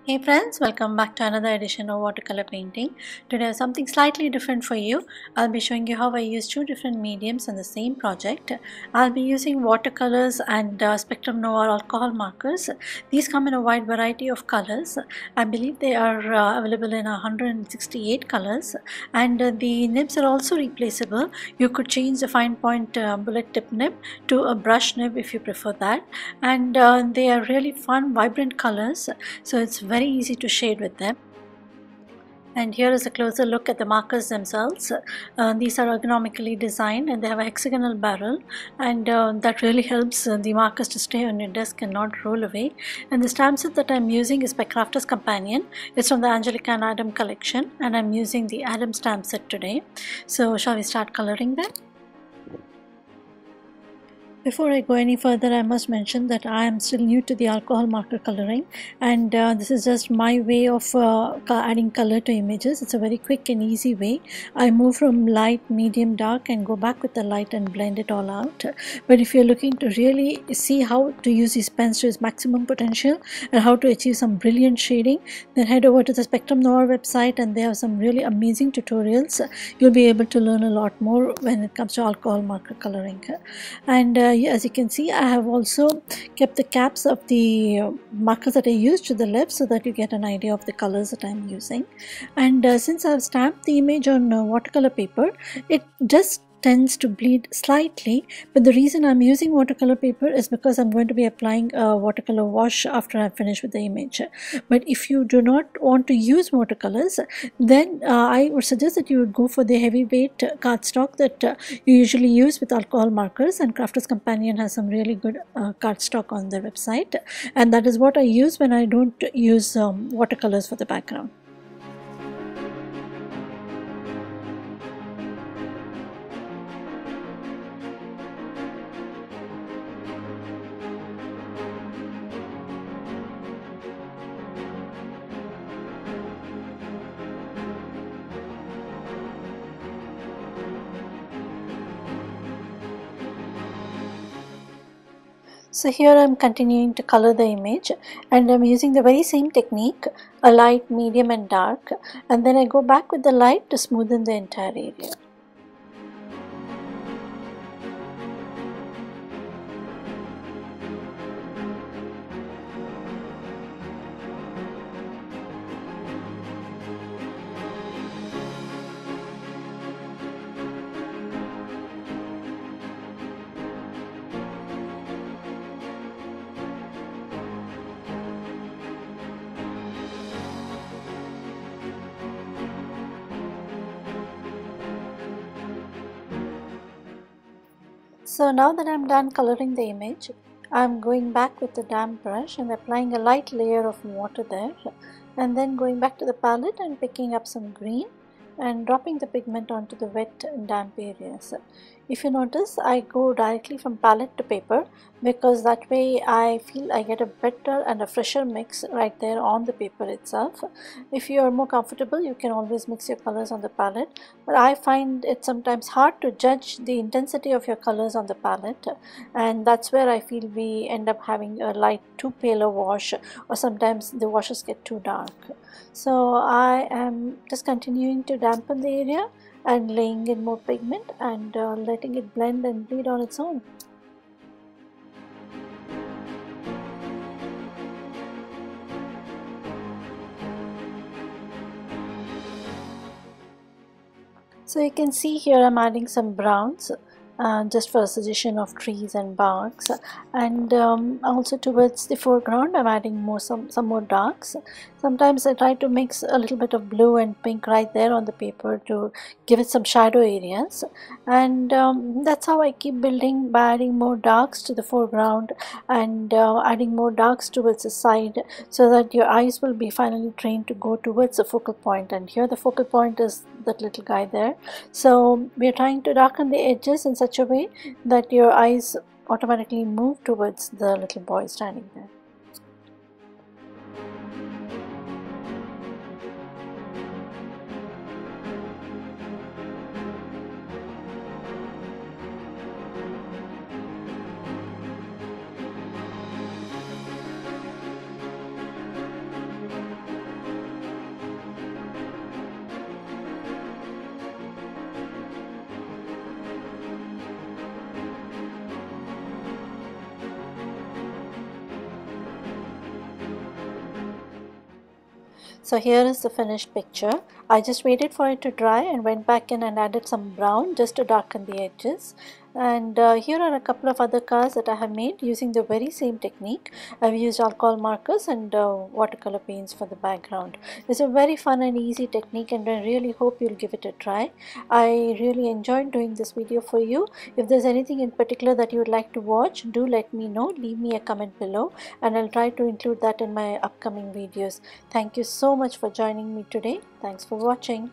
Hey friends, welcome back to another edition of watercolor painting. Today I have something slightly different for you. I'll be showing you how I use two different mediums in the same project. I'll be using watercolors and Spectrum Noir alcohol markers. These come in a wide variety of colors. I believe they are available in 168 colors, and the nibs are also replaceable. You could change the fine point bullet tip nib to a brush nib if you prefer that, and they are really fun, vibrant colors, so it's very easy to shade with them. And here is a closer look at the markers themselves. These are ergonomically designed and they have a hexagonal barrel, and that really helps the markers to stay on your desk and not roll away. And the stamp set that I'm using is by Crafter's Companion. It's from the Angelica and Adam collection, and I'm using the Adam stamp set today. So shall we start coloring them? Before I go any further, I must mention that I am still new to the alcohol marker coloring, and this is just my way of adding color to images. It's a very quick and easy way. I move from light, medium, dark and go back with the light and blend it all out. But if you're looking to really see how to use these pens to its maximum potential and how to achieve some brilliant shading, then head over to the Spectrum Noir website, and they have some really amazing tutorials. You'll be able to learn a lot more when it comes to alcohol marker coloring. And as you can see, I have also kept the caps of the markers that I used to the left so that you get an idea of the colors that I'm using. And since I've stamped the image on watercolor paper, it just tends to bleed slightly, but the reason I'm using watercolor paper is because I'm going to be applying a watercolor wash after I finish with the image. But if you do not want to use watercolors, then I would suggest that you would go for the heavyweight cardstock that you usually use with alcohol markers, and Crafter's Companion has some really good cardstock on their website, and that is what I use when I don't use watercolors for the background. So here I'm continuing to color the image, and I'm using the very same technique, a light, medium and dark, and then I go back with the light to smoothen the entire area. So now that I'm done coloring the image, I'm going back with the damp brush and applying a light layer of water there, and then going back to the palette and picking up some green and dropping the pigment onto the wet and damp areas. If you notice, I go directly from palette to paper because that way I feel I get a better and a fresher mix right there on the paper itself. If you are more comfortable, you can always mix your colors on the palette, but I find it sometimes hard to judge the intensity of your colors on the palette, and that's where I feel we end up having a light too pale a wash, or sometimes the washes get too dark. So I am just continuing to dampen the area and laying in more pigment and letting it blend and bleed on its own. So you can see here I'm adding some browns just for a suggestion of trees and barks, and also towards the foreground I'm adding some more darks. Sometimes I try to mix a little bit of blue and pink right there on the paper to give it some shadow areas, and that's how I keep building by adding more darks to the foreground and adding more darks towards the side, so that your eyes will be finally trained to go towards the focal point. And here the focal point is that little guy there, so we are trying to darken the edges in such a way that your eyes automatically move towards the little boy standing there. So here is the finished picture. I just waited for it to dry and went back in and added some brown just to darken the edges. And here are a couple of other cars that I have made using the very same technique. I've used alcohol markers and watercolor paints for the background. It's a very fun and easy technique, and I really hope you'll give it a try. I really enjoyed doing this video for you. If there's anything in particular that you would like to watch, do let me know. Leave me a comment below and I'll try to include that in my upcoming videos. Thank you so much for joining me today. Thanks for watching.